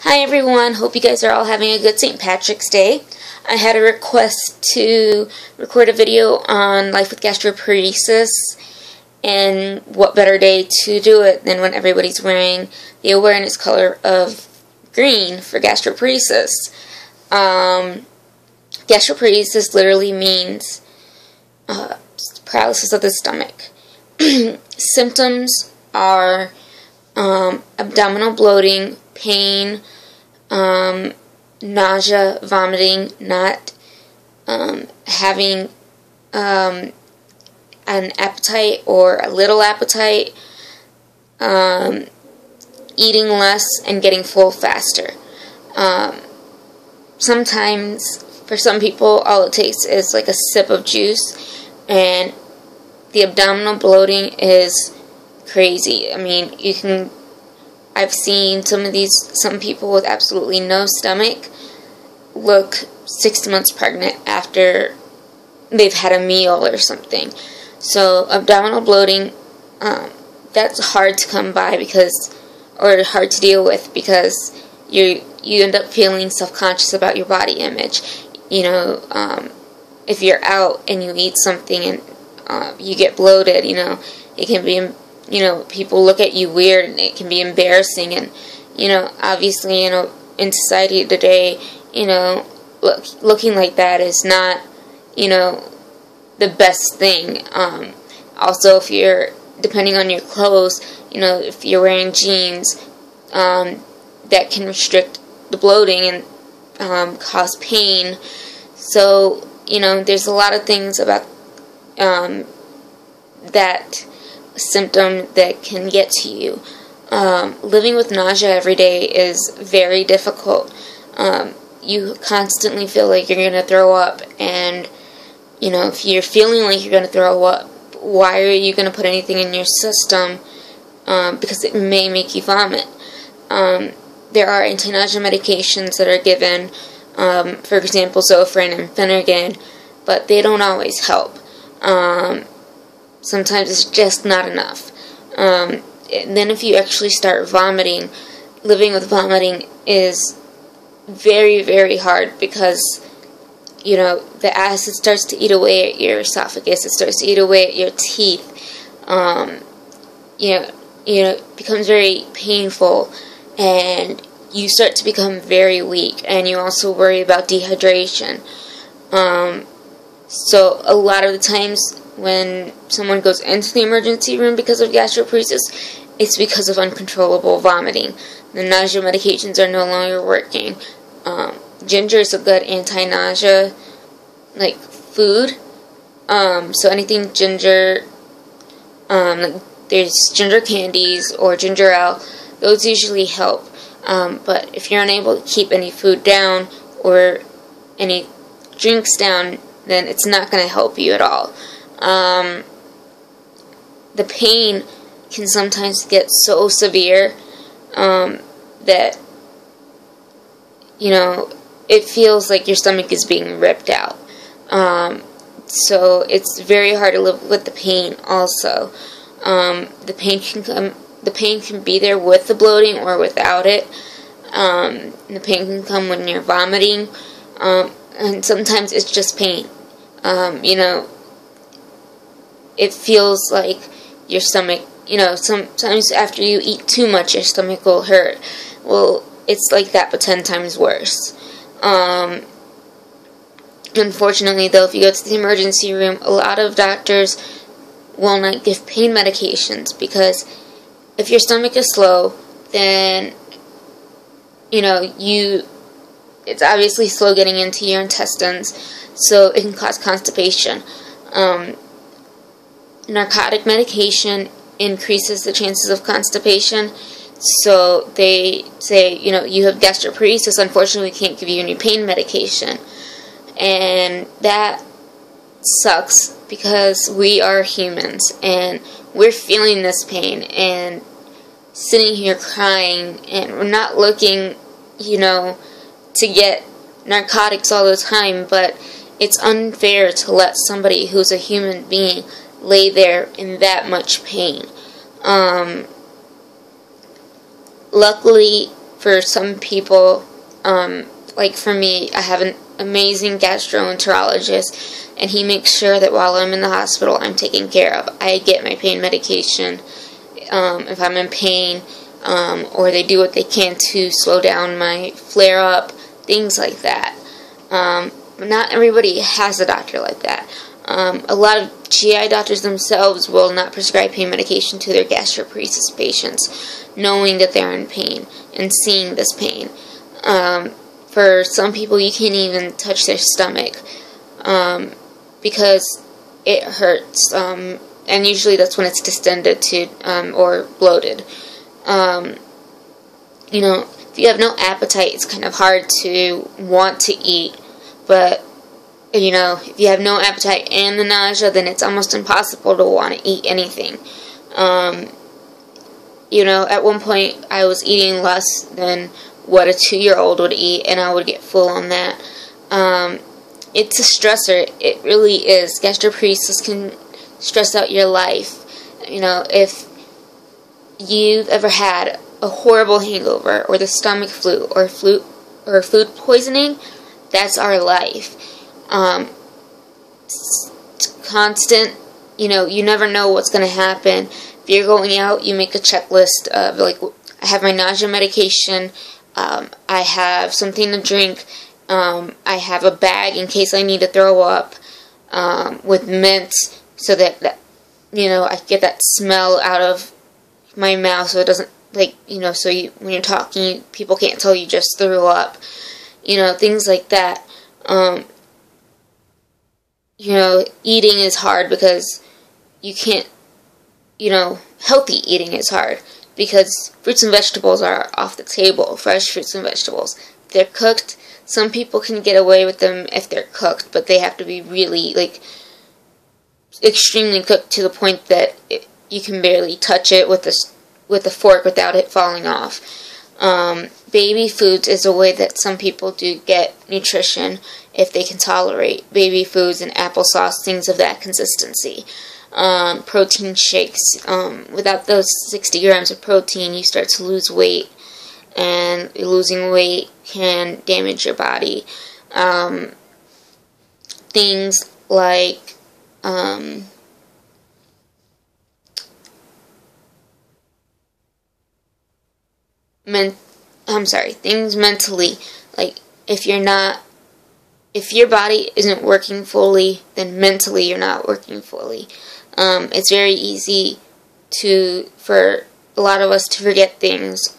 Hi everyone, hope you guys are all having a good St. Patrick's Day. I had a request to record a video on life with gastroparesis, and what better day to do it than when everybody's wearing the awareness color of green for gastroparesis. Gastroparesis literally means paralysis of the stomach. Symptoms are abdominal bloating, pain, nausea, vomiting, not having an appetite or a little appetite, eating less, and getting full faster. Sometimes, for some people, all it takes is like a sip of juice, and the abdominal bloating is crazy. I mean, I've seen some people with absolutely no stomach look 6 months pregnant after they've had a meal or something. So abdominal bloating, that's hard to come by or hard to deal with, because you end up feeling self-conscious about your body image. You know, if you're out and you eat something and you get bloated, it can be, people look at you weird, and it can be embarrassing. And, obviously, in society today, looking like that is not, the best thing. Also, depending on your clothes, if you're wearing jeans, that can restrict the bloating and cause pain. So, there's a lot of things about that symptom that can get to you. Living with nausea every day is very difficult. You constantly feel like you're going to throw up, and if you're feeling like you're going to throw up, why are you going to put anything in your system? Because it may make you vomit. There are anti-nausea medications that are given, for example, Zofran and Phenergan, but they don't always help. Sometimes it's just not enough. And then if you actually start vomiting, living with vomiting is very, very hard, because, the acid starts to eat away at your esophagus. It starts to eat away at your teeth. It becomes very painful, and you start to become very weak, and you also worry about dehydration. So a lot of the times when someone goes into the emergency room because of gastroparesis, it's because of uncontrollable vomiting. The nausea medications are no longer working. Ginger is a good anti-nausea, like, food. So anything ginger, there's ginger candies or ginger ale. Those usually help. But if you're unable to keep any food down or any drinks down, then it's not going to help you at all. The pain can sometimes get so severe that, it feels like your stomach is being ripped out. So it's very hard to live with the pain also. The pain can be there with the bloating or without it. The pain can come when you're vomiting, and sometimes it's just pain. It feels like your stomach, sometimes after you eat too much, your stomach will hurt. Well, it's like that, but 10 times worse. Unfortunately, though, if you go to the emergency room, a lot of doctors will not give pain medications, because if your stomach is slow, then, it's obviously slow getting into your intestines, so it can cause constipation. Narcotic medication increases the chances of constipation. So they say, you have gastroparesis, unfortunately we can't give you any pain medication. And that sucks, because we are humans, and we're feeling this pain, and sitting here crying, and we're not looking, to get narcotics all the time, but it's unfair to let somebody who's a human being lay there in that much pain. Luckily for some people, like for me, I have an amazing gastroenterologist, and he makes sure that while I'm in the hospital, I'm taken care of. I get my pain medication if I'm in pain, or they do what they can to slow down my flare-up, things like that. But not everybody has a doctor like that. A lot of GI doctors themselves will not prescribe pain medication to their gastroparesis patients, knowing that they're in pain and seeing this pain. For some people, you can't even touch their stomach because it hurts, and usually that's when it's distended to or bloated. You know, if you have no appetite, it's kind of hard to want to eat, but you know, if you have no appetite and the nausea, then it's almost impossible to want to eat anything. You know, at one point I was eating less than what a 2-year-old would eat, and I would get full on that. It's a stressor. It really is. Gastroparesis can stress out your life. You know, if you've ever had a horrible hangover, or the stomach flu, or food poisoning, that's our life. Constant, you know, you never know what's going to happen. If you're going out, you make a checklist of, like, I have my nausea medication, I have something to drink, I have a bag in case I need to throw up, with mint, so that, you know, I get that smell out of my mouth, so it doesn't, like, you know, so when you're talking, people can't tell you just threw up, you know, things like that. You know, eating is hard because you can't, you know, healthy eating is hard because fruits and vegetables are off the table, fresh fruits and vegetables. If they're cooked, some people can get away with them if they're cooked, but they have to be really, like, extremely cooked to the point that you can barely touch it with a fork without it falling off. Baby foods is a way that some people do get nutrition if they can tolerate baby foods and applesauce, things of that consistency. Protein shakes. Without those 60 grams of protein, you start to lose weight, and losing weight can damage your body. Things like things mentally, like if your body isn't working fully, then mentally you're not working fully. It's very easy for a lot of us to forget things.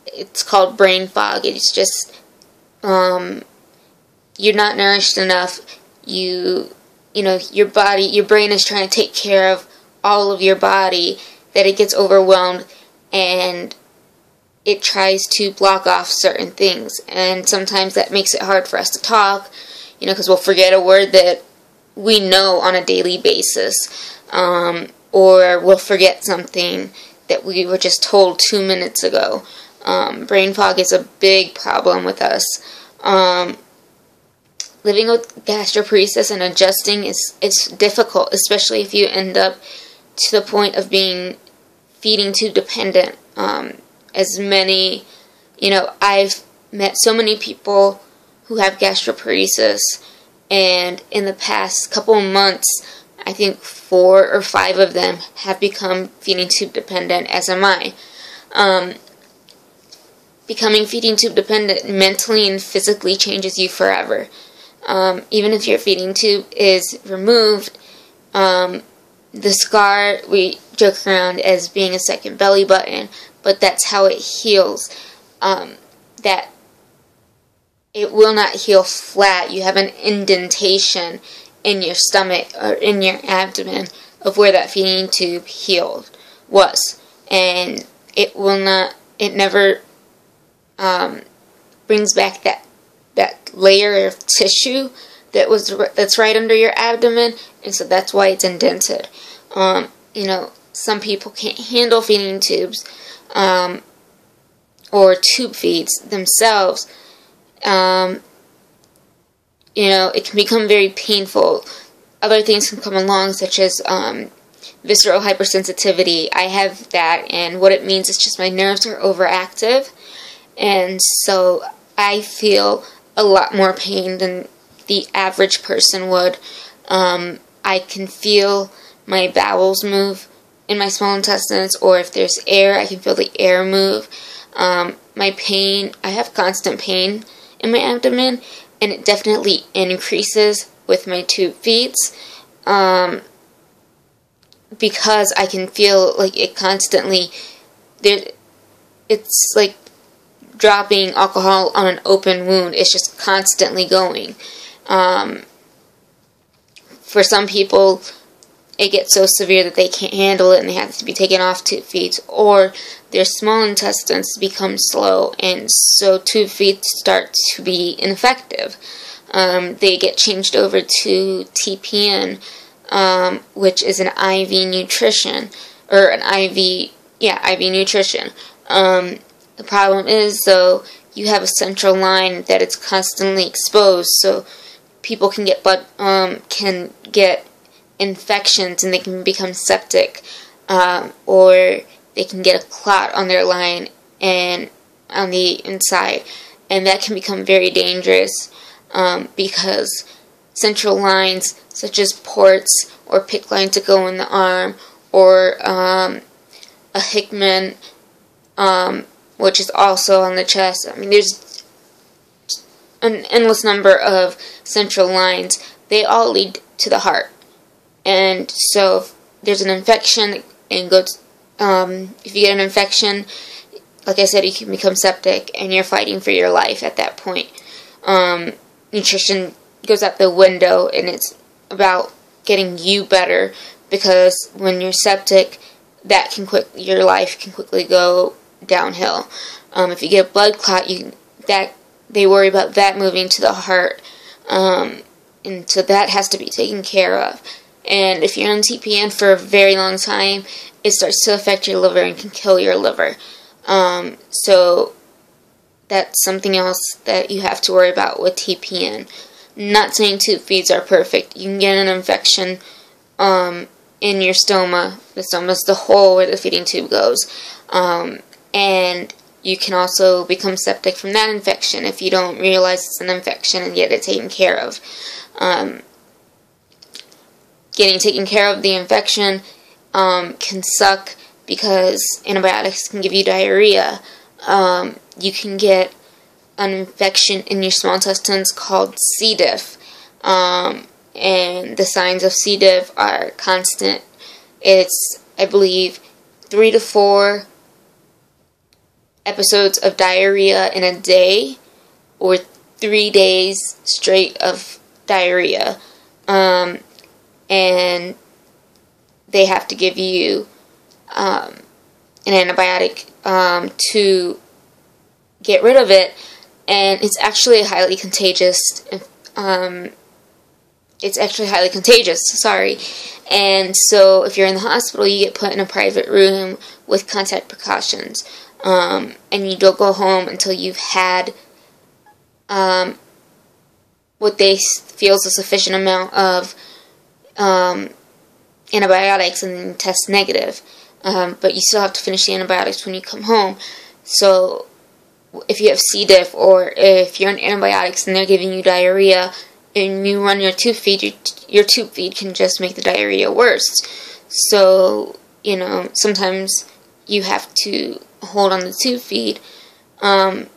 It's called brain fog. It's just, you're not nourished enough. You know, your brain is trying to take care of all of your body, that it gets overwhelmed, and it tries to block off certain things, and sometimes that makes it hard for us to talk, you know, because we'll forget a word that we know on a daily basis, or we'll forget something that we were just told 2 minutes ago. Brain fog is a big problem with us. Living with gastroparesis and adjusting is difficult, especially if you end up to the point of being feeding tube dependent. As many, you know, I've met so many people who have gastroparesis, and in the past couple of months, I think 4 or 5 of them have become feeding tube dependent, as am I. Becoming feeding tube dependent mentally and physically changes you forever. Even if your feeding tube is removed, the scar, we joke around as being a second belly button, but that's how it heals. That it will not heal flat. You have an indentation in your stomach or in your abdomen of where that feeding tube was, and it never brings back that layer of tissue that's right under your abdomen, and so that's why it's indented. You know, some people can't handle feeding tubes, or tube feeds themselves. You know, it can become very painful. Other things can come along, such as visceral hypersensitivity. I have that, and what it means is just my nerves are overactive, and so I feel a lot more pain than the average person would. I can feel my bowels move in my small intestines, or if there's air, I can feel the air move. My pain, I have constant pain in my abdomen, and it definitely increases with my tube feeds, because I can feel like it constantly, it's like dropping alcohol on an open wound. It's just constantly going. For some people, it gets so severe that they can't handle it and they have to be taken off tube feeds, or their small intestines become slow, and so tube feeds start to be ineffective. They get changed over to TPN, which is an IV nutrition, or an IV nutrition. The problem is, though, you have a central line that it's constantly exposed, so people can get infections, and they can become septic, or they can get a clot on their line and on the inside, and that can become very dangerous, because central lines such as ports or PICC lines that go in the arm, or a Hickman, which is also on the chest. I mean, there's an endless number of central lines. They all lead to the heart. And so if there's an infection, and if you get an infection, like I said, you can become septic, and you're fighting for your life at that point. Nutrition goes out the window, and it's about getting you better, because when you're septic, your life can quickly go downhill. If you get a blood clot, they worry about that moving to the heart, and so that has to be taken care of. And if you're on TPN for a very long time, it starts to affect your liver and can kill your liver. So that's something else that you have to worry about with TPN. Not saying tube feeds are perfect. You can get an infection in your stoma. The stoma is the hole where the feeding tube goes. And you can also become septic from that infection if you don't realize it's an infection and get it taken care of. Getting taken care of the infection can suck, because antibiotics can give you diarrhea. You can get an infection in your small intestines called C. diff. And the signs of C. diff are constant. It's, I believe, 3 to 4 episodes of diarrhea in a day, or 3 days straight of diarrhea. And they have to give you an antibiotic to get rid of it, and it's actually highly contagious. Sorry. And so if you're in the hospital, you get put in a private room with contact precautions, and you don't go home until you've had what they feel is a sufficient amount of antibiotics, and then test negative. But you still have to finish the antibiotics when you come home. So if you have C. diff, or if you're on antibiotics and they're giving you diarrhea, and you run your tube feed, your tube feed can just make the diarrhea worse. So, sometimes you have to hold on the tube feed, and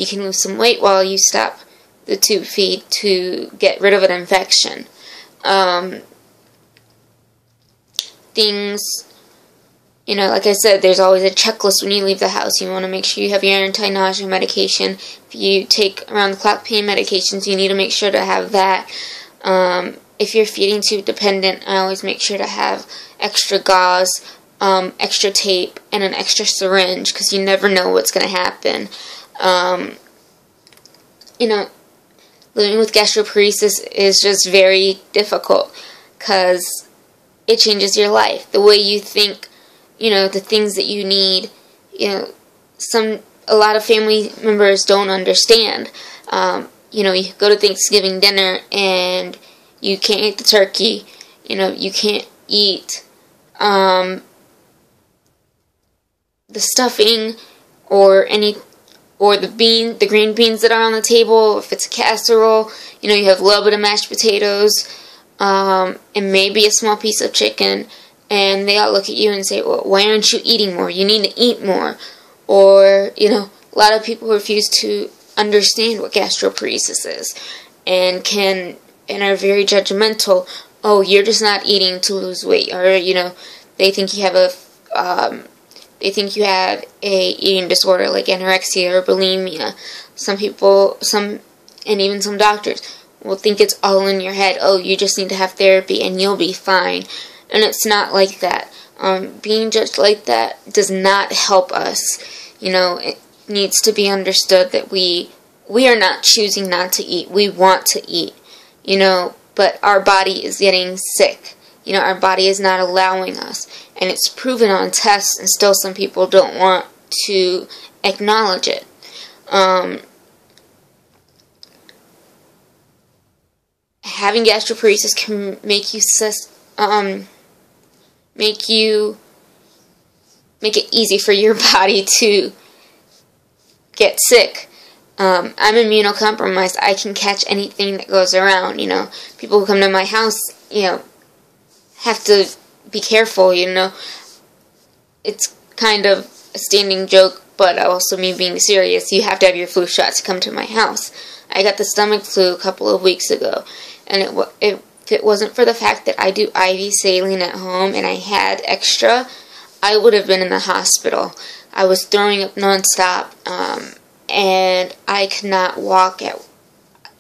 you can lose some weight while you stop the tube feed to get rid of an infection. Things, like I said, there's always a checklist when you leave the house. You want to make sure you have your anti-nausea medication. If you take around-the-clock pain medications, you need to make sure to have that. If you're feeding tube dependent, I always make sure to have extra gauze, extra tape, and an extra syringe, because you never know what's going to happen. Living with gastroparesis is just very difficult, because it changes your life. The way you think, the things that you need, a lot of family members don't understand. You go to Thanksgiving dinner and you can't eat the turkey. You can't eat the stuffing or the green beans that are on the table. If it's a casserole, you have a little bit of mashed potatoes, and maybe a small piece of chicken, and they all look at you and say, well, why aren't you eating more? You need to eat more. Or, a lot of people refuse to understand what gastroparesis is, and are very judgmental. Oh, you're just not eating to lose weight, or, they think you have a eating disorder like anorexia or bulimia. Some people, and even some doctors will think it's all in your head. Oh, you just need to have therapy and you'll be fine. And it's not like that. Being judged like that does not help us. It needs to be understood that we are not choosing not to eat. We want to eat, but our body is getting sick. Our body is not allowing us. And it's proven on tests, and still some people don't want to acknowledge it. Having gastroparesis can make it easy for your body to get sick. I'm immunocompromised. I can catch anything that goes around. People who come to my house, have to be careful. It's kind of a standing joke, but also me being serious. You have to have your flu shot to come to my house. I got the stomach flu a couple of weeks ago, and if it wasn't for the fact that I do IV saline at home and I had extra, I would have been in the hospital. I was throwing up nonstop, and I could not walk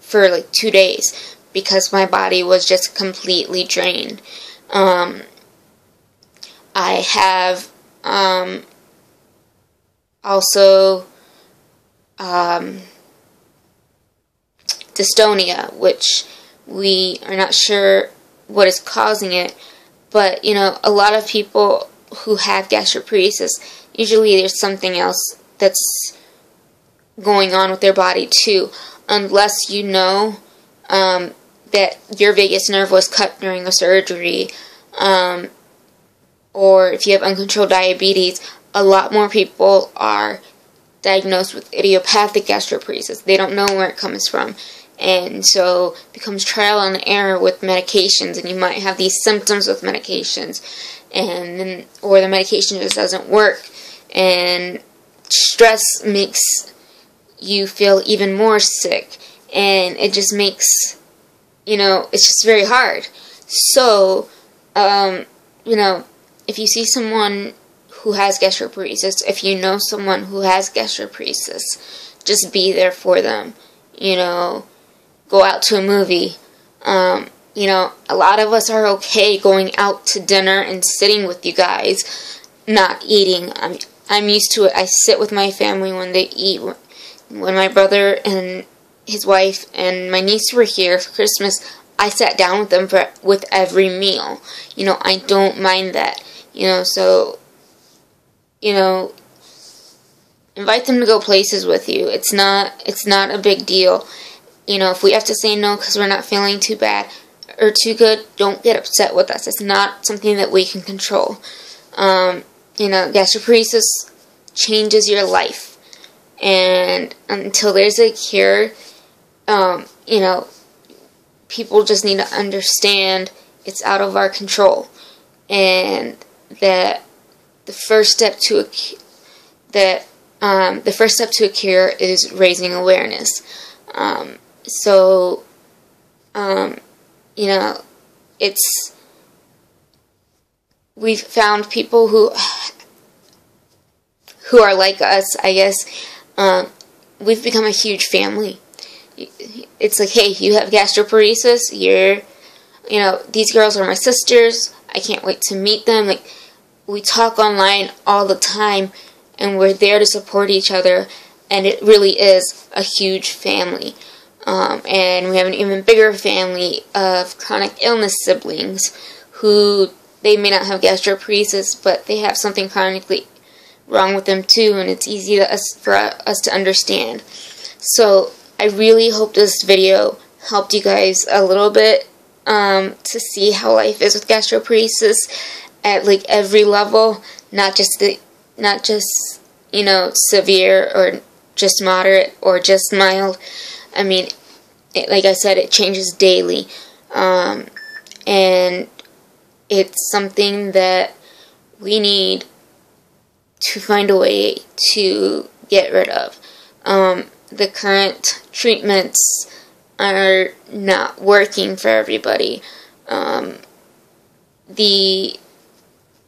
for like 2 days because my body was just completely drained. I have also dystonia, which we are not sure what is causing it, but a lot of people who have gastroparesis, usually there's something else that's going on with their body too, unless that your vagus nerve was cut during a surgery, or if you have uncontrolled diabetes. A lot more people are diagnosed with idiopathic gastroparesis. They don't know where it comes from, and so it becomes trial and error with medications, and you might have these symptoms with medications, or the medication just doesn't work, and stress makes you feel even more sick, and it just makes it's just very hard. So, if you see someone who has gastroparesis, if you know someone who has gastroparesis, just be there for them. Go out to a movie. A lot of us are okay going out to dinner and sitting with you guys, not eating. I'm used to it. I sit with my family when they eat. When my brother and his wife and my niece were here for Christmas, I sat down with them with every meal. I don't mind that. So, invite them to go places with you. It's not a big deal. If we have to say no because we're not feeling too bad or too good, don't get upset with us. It's not something that we can control. Gastroparesis changes your life. And until there's a cure, people just need to understand it's out of our control, and that the first step to a cure is raising awareness. We've found people who are like us, I guess. We've become a huge family. It's like, hey, you have gastroparesis, these girls are my sisters, I can't wait to meet them. Like, we talk online all the time, and we're there to support each other, and it really is a huge family. And we have an even bigger family of chronic illness siblings who, they may not have gastroparesis, but they have something chronically wrong with them too, and it's easy for us to understand. So I really hope this video helped you guys a little bit to see how life is with gastroparesis at like every level, not just severe or just moderate or just mild. I mean, like I said, it changes daily. And it's something that we need to find a way to get rid of. The current treatments are not working for everybody.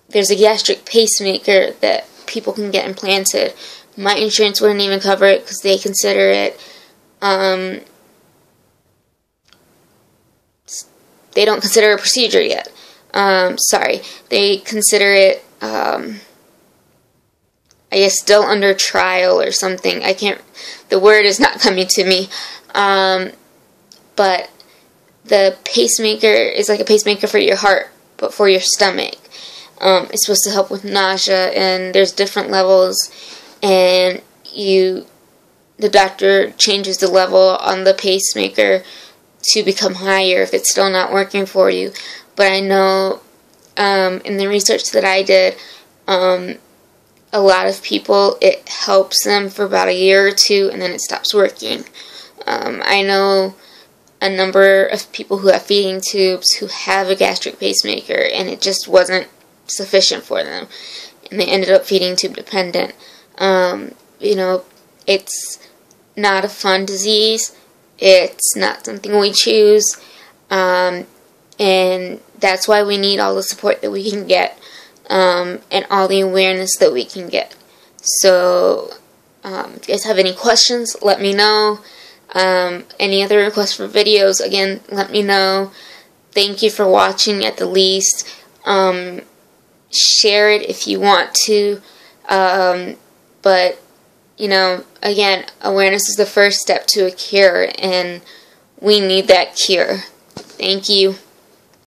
There's a gastric pacemaker that people can get implanted. My insurance wouldn't even cover it because they consider it, they don't consider a procedure yet. They consider it, I guess, still under trial or something. The word is not coming to me. But the pacemaker is like a pacemaker for your heart, but for your stomach. It's supposed to help with nausea, and there's different levels, and the doctor changes the level on the pacemaker to become higher if it's still not working for you. But I know, in the research that I did, a lot of people, it helps them for about a year or two, and then it stops working. I know a number of people who have feeding tubes who have a gastric pacemaker, and it just wasn't sufficient for them, and they ended up feeding tube dependent. It's not a fun disease. It's not something we choose, and that's why we need all the support that we can get, and all the awareness that we can get. So, if you guys have any questions, let me know. Any other requests for videos, again, let me know. Thank you for watching at the least. Share it if you want to. But, again, awareness is the first step to a cure, and we need that cure. Thank you.